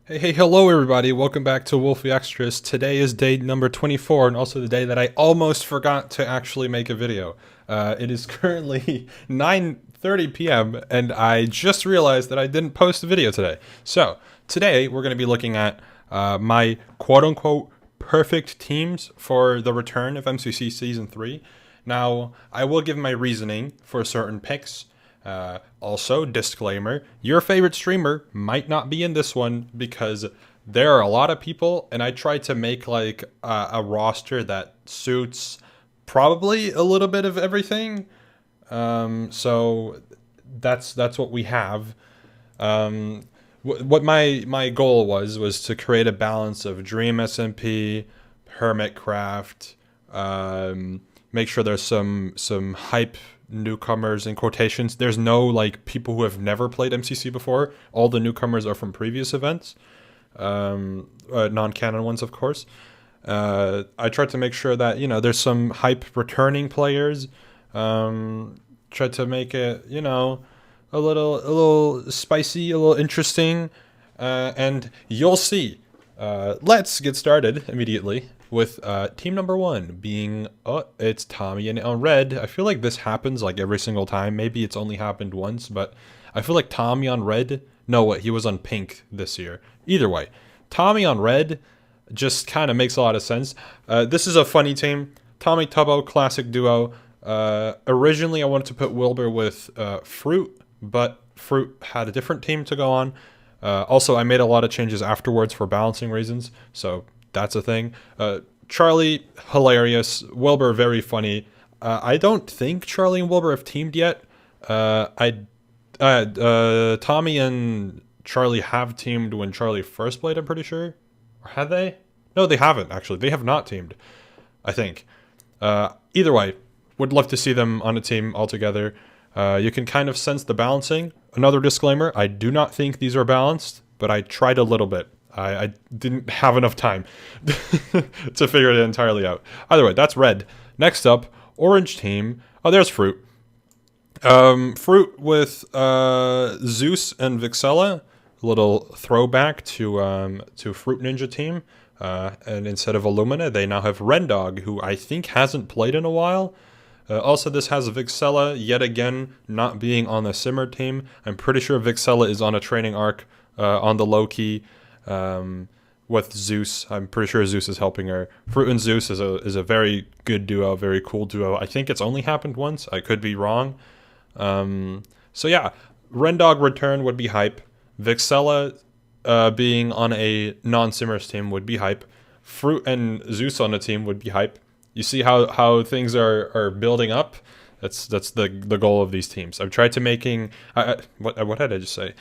Hey, hello everybody. Welcome back to Wolfeei Extras. Today is day number 24 and also the day that I almost forgot to actually make a video. It is currently 9:30 p.m. and I just realized that I didn't post a video today. So, today we're going to be looking at my quote-unquote perfect teams for the return of MCC Season 3. Now, I will give my reasoning for certain picks. Also, disclaimer, your favorite streamer might not be in this one because there are a lot of people and I tried to make like a roster that suits probably a little bit of everything. So that's what we have. What my goal was to create a balance of Dream SMP, Hermitcraft, make sure there's some hype newcomers in quotations. There's no like people who have never played MCC before. All the newcomers are from previous events, non-canon ones, of course. I tried to make sure that there's some hype returning players. Tried to make it a little spicy, a little interesting, and you'll see. Let's get started immediately with team number one being it's Tommy and Red. I feel like this happens like every single time. Maybe it's only happened once, but I feel like Tommy on Red. No, what, he was on Pink this year. Either way, Tommy on Red just kind of makes a lot of sense. This is a funny team. Tommy Tubbo, classic duo. Originally, I wanted to put Wilbur with Fruit, but Fruit had a different team to go on. Also, I made a lot of changes afterwards for balancing reasons, so that's a thing. Charlie, hilarious. Wilbur, very funny. I don't think Charlie and Wilbur have teamed yet. Tommy and Charlie have teamed when Charlie first played, I'm pretty sure. Or had they? No, they haven't, actually. They have not teamed, I think. Either way, would love to see them on a team altogether. You can kind of sense the balancing. Another disclaimer, I do not think these are balanced, but I tried a little bit. I didn't have enough time to figure it entirely out. Either way, that's Red. Next up, Orange team. Oh, there's Fruit. Fruit with Zeus and Vixella. A little throwback to Fruit Ninja team. And instead of Illumina, they now have Rendog, who I think hasn't played in a while. Also, this has Vixella, yet again, not being on the Simmer team. I'm pretty sure Vixella is on a training arc on the low-key with Zeus. I'm pretty sure Zeus is helping her. Fruit and Zeus is a very good duo, very cool duo. I think it's only happened once. I could be wrong. So yeah, Rendog return would be hype. Vixella being on a non-Simmers team would be hype. Fruit and Zeus on a team would be hype. You see how things are building up. That's the goal of these teams. I've tried to making what did I just say?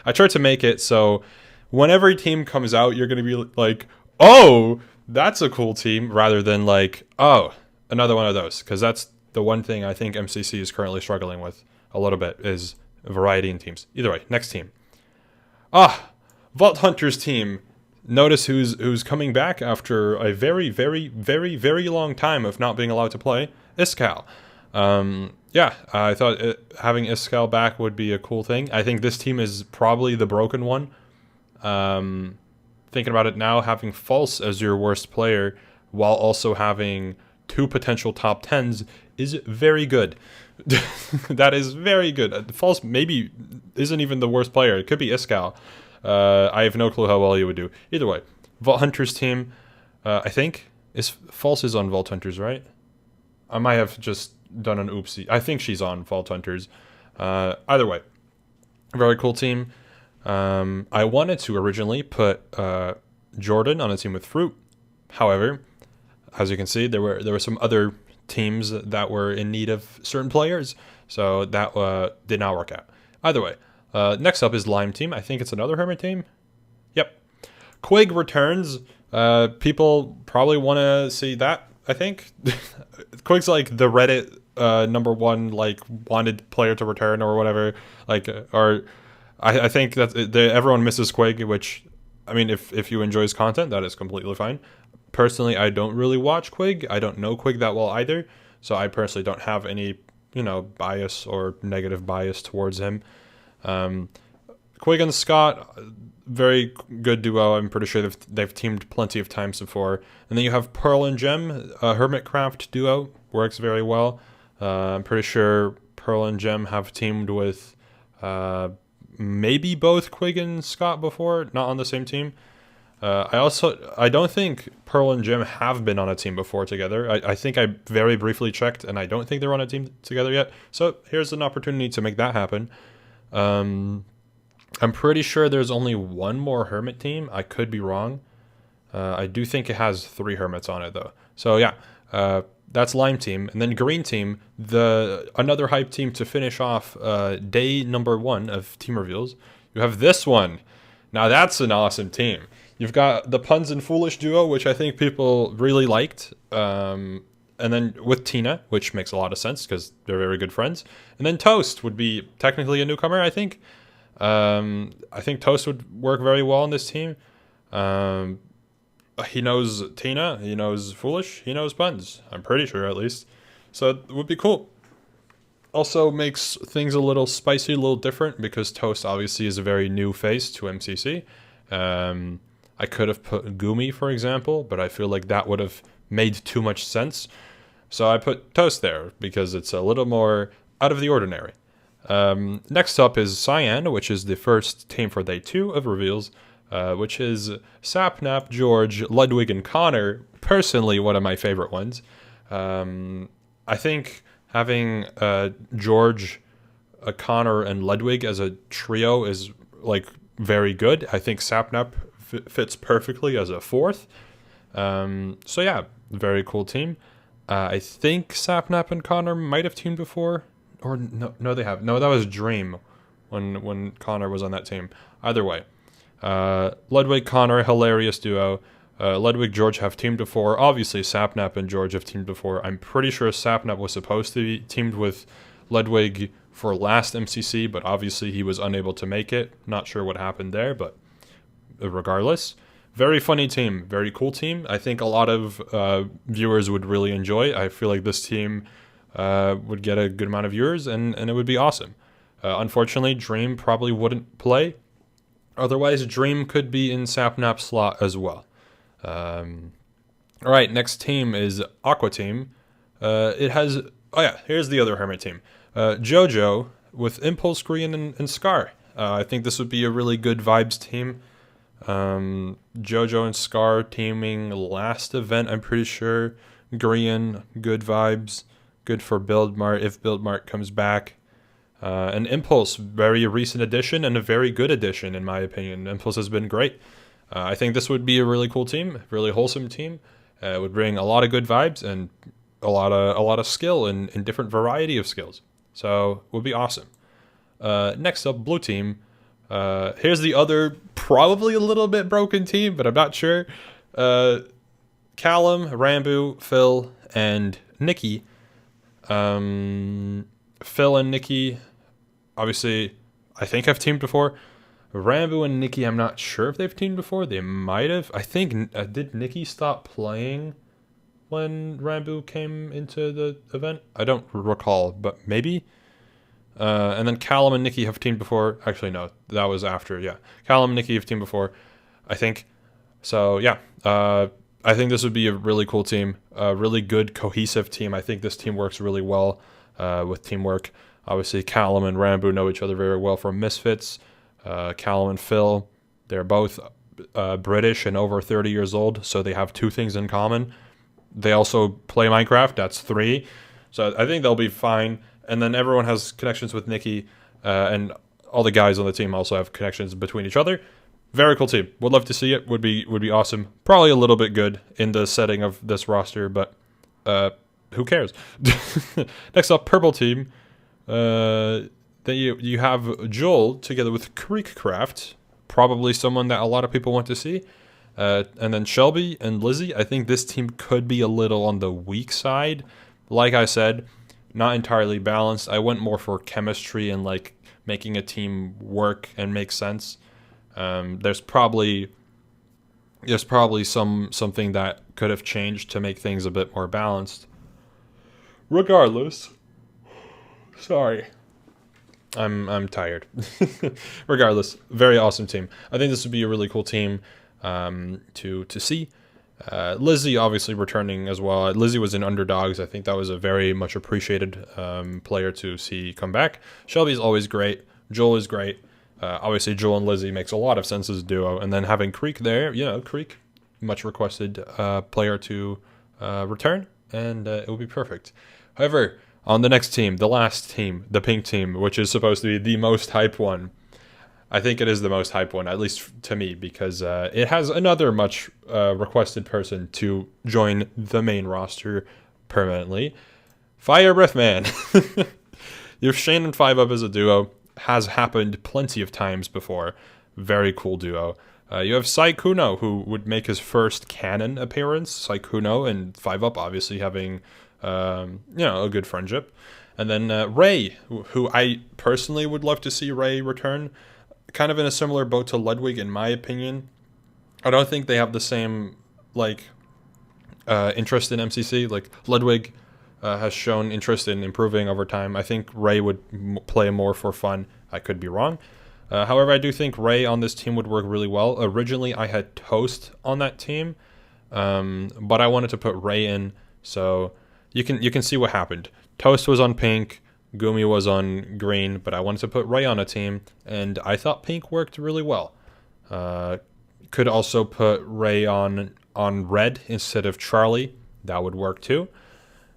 I tried to make it so whenever a team comes out, you're gonna be like, oh, that's a cool team, rather than like, oh, another one of those. Because that's the one thing I think MCC is currently struggling with a little bit is variety in teams. Either way, next team. Vault Hunters team. Notice who's coming back after a very, very, very, very long time of not being allowed to play. Iskall. Yeah, I thought having Iskall back would be a cool thing. I think this team is probably the broken one. Thinking about it now, having False as your worst player while also having two potential top 10s is very good. That is very good. False maybe isn't even the worst player. It could be Iskall. I have no clue how well you would do. Either way, Vault Hunters team, I think, False is on Vault Hunters, right? I might have just done an oopsie. I think she's on Vault Hunters. Either way, very cool team. I wanted to originally put Jordan on a team with Fruit. However, as you can see, there were some other teams that were in need of certain players, so that did not work out. Either way. Next up is Lime team. I think it's another Hermit team. Yep. Quig returns. People probably want to see that, I think. Quig's like the Reddit number one like wanted player to return or whatever. Like, or I think that everyone misses Quig, which, I mean, if you enjoy his content, that is completely fine. Personally, I don't really watch Quig. I don't know Quig that well either, so I personally don't have any bias or negative bias towards him. Quig and Scott, very good duo. I'm pretty sure they've teamed plenty of times before. And then you have Pearl and Gem, a Hermitcraft duo, works very well. I'm pretty sure Pearl and Gem have teamed with maybe both Quig and Scott before, not on the same team. I don't think Pearl and Gem have been on a team before together. I think I very briefly checked, and I don't think they're on a team together yet. So here's an opportunity to make that happen. I'm pretty sure there's only one more Hermit team. I could be wrong. I do think it has 3 Hermits on it, though. So yeah, that's Lime team. And then Green team, another hype team to finish off day number 1 of team reveals. You have this one. Now that's an awesome team. You've got the Puns and Foolish duo, which I think people really liked. And then with Tina, which makes a lot of sense because they're very good friends. And then Toast would be technically a newcomer, I think. I think Toast would work very well on this team. He knows Tina, he knows Foolish, he knows Puns. I'm pretty sure, at least. So it would be cool. Also makes things a little spicy, a little different, because Toast obviously is a very new face to MCC. I could have put Gumi, for example, but I feel like that would have made too much sense. So I put Toast there, because it's a little more out of the ordinary. Next up is Cyan, which is the first team for day 2 of reveals, which is Sapnap, George, Ludwig, and Connor. Personally, one of my favorite ones. I think having George, Connor, and Ludwig as a trio is like very good. I think Sapnap fits perfectly as a 4th. So yeah, very cool team. I think Sapnap and Connor might have teamed before. Or no, they have. No, that was Dream when Connor was on that team. Either way. Ludwig, Connor, hilarious duo. Ludwig, George have teamed before. Obviously, Sapnap and George have teamed before. I'm pretty sure Sapnap was supposed to be teamed with Ludwig for last MCC, but obviously he was unable to make it. Not sure what happened there, but regardless. Very funny team. Very cool team. I think a lot of viewers would really enjoy. I feel like this team would get a good amount of viewers, and it would be awesome. Unfortunately, Dream probably wouldn't play. Otherwise, Dream could be in Sapnap's slot as well. Alright, next team is Aqua Team. It has... Oh yeah, here's the other Hermit team. Jojo with Impulse, Green, and Scar. I think this would be a really good vibes team. Jojo and Scar teaming last event, I'm pretty sure. Green, good vibes. Good for Build Mart if Build Mart comes back. And Impulse, very recent addition and a very good addition in my opinion. Impulse has been great. I think this would be a really cool team, really wholesome team. It would bring a lot of good vibes and a lot of skill and different variety of skills. So it would be awesome. Next up, Blue Team. Here's the other probably a little bit broken team, but I'm not sure. Callum, Rambo, Phil, and Nikki. Phil and Nikki, obviously, I think I've teamed before. Rambo and Nikki, I'm not sure if they've teamed before. They might have. I think, did Nikki stop playing when Rambo came into the event? I don't recall, but maybe. And then Callum and Nikki have teamed before. Actually, no, that was after, yeah. Callum and Nikki have teamed before, I think. So, yeah. I think this would be a really cool team, a really good cohesive team. I think this team works really well with teamwork. Obviously, Callum and Rambo know each other very well from Misfits. Callum and Phil, they're both British and over 30 years old, so they have 2 things in common. They also play Minecraft, that's 3. So I think they'll be fine. And then everyone has connections with Nikki, and all the guys on the team also have connections between each other. Very cool team. Would love to see it. Would be awesome. Probably a little bit good in the setting of this roster, but who cares? Next up, Purple Team. Then you have Joel together with Creekcraft, probably someone that a lot of people want to see. And then Shelby and Lizzy. I think this team could be a little on the weak side. Like I said, not entirely balanced. I went more for chemistry and like making a team work and make sense. There's probably something that could have changed to make things a bit more balanced. Regardless, sorry. I'm tired. Regardless, very awesome team. I think this would be a really cool team to see. Lizzy obviously returning as well. Lizzy was in Underdogs. I think that was a very much appreciated player to see come back. Shelby's always great. Joel is great. Obviously, Joel and Lizzy makes a lot of sense as a duo. And then having Creek there, Creek, much requested player to return, and it will be perfect. However, on the next team, the last team, the pink team, which is supposed to be the most hype one, I think it is the most hype one, at least to me, because it has another much requested person to join the main roster permanently. Fire Breath Man. You have Shane and 5UP as a duo. Has happened plenty of times before. Very cool duo. You have Sai Kuno, who would make his first canon appearance. Sai Kuno and 5UP obviously having a good friendship. And then Rey, who I personally would love to see Rey return. Kind of in a similar boat to Ludwig, in my opinion. I don't think they have the same interest in MCC. Like Ludwig has shown interest in improving over time. I think Rey would play more for fun. I could be wrong. However, I do think Rey on this team would work really well. Originally, I had Toast on that team, but I wanted to put Rey in, so you can see what happened. Toast was on pink. Gumi was on green, but I wanted to put Rey on a team, and I thought pink worked really well. Could also put Rey on red instead of Charlie. That would work too.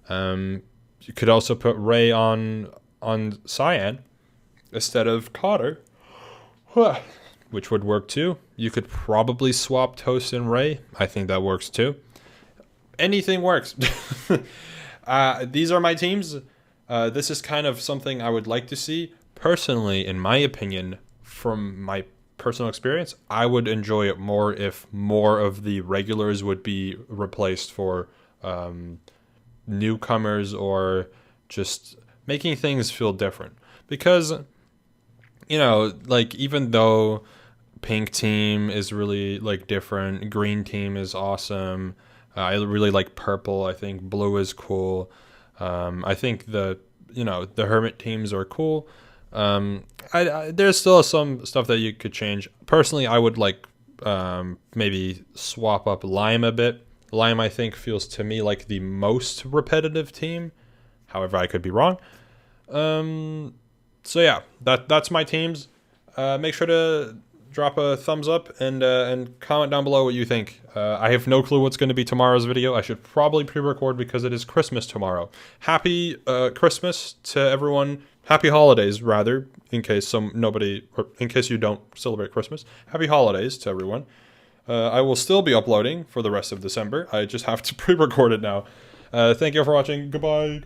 You could also put Rey on Cyan instead of Cotter, which would work too. You could probably swap Toast and Rey. I think that works too. Anything works. These are my teams. This is kind of something I would like to see. Personally, in my opinion, from my personal experience, I would enjoy it more if more of the regulars would be replaced for newcomers, or just making things feel different. Because, even though pink team is really, different, green team is awesome, I really like purple, I think blue is cool. I think the hermit teams are cool. There's still some stuff that you could change. Personally, I would maybe swap up Lime a bit. Lime, I think, feels to me like the most repetitive team. However, I could be wrong. So yeah, that's my teams. Make sure to drop a thumbs up and comment down below what you think. I have no clue what's going to be tomorrow's video. I should probably pre-record because it is Christmas tomorrow. Happy Christmas to everyone. Happy holidays, rather, in case you don't celebrate Christmas. Happy holidays to everyone. I will still be uploading for the rest of December. I just have to pre-record it now. Thank you for watching. Goodbye.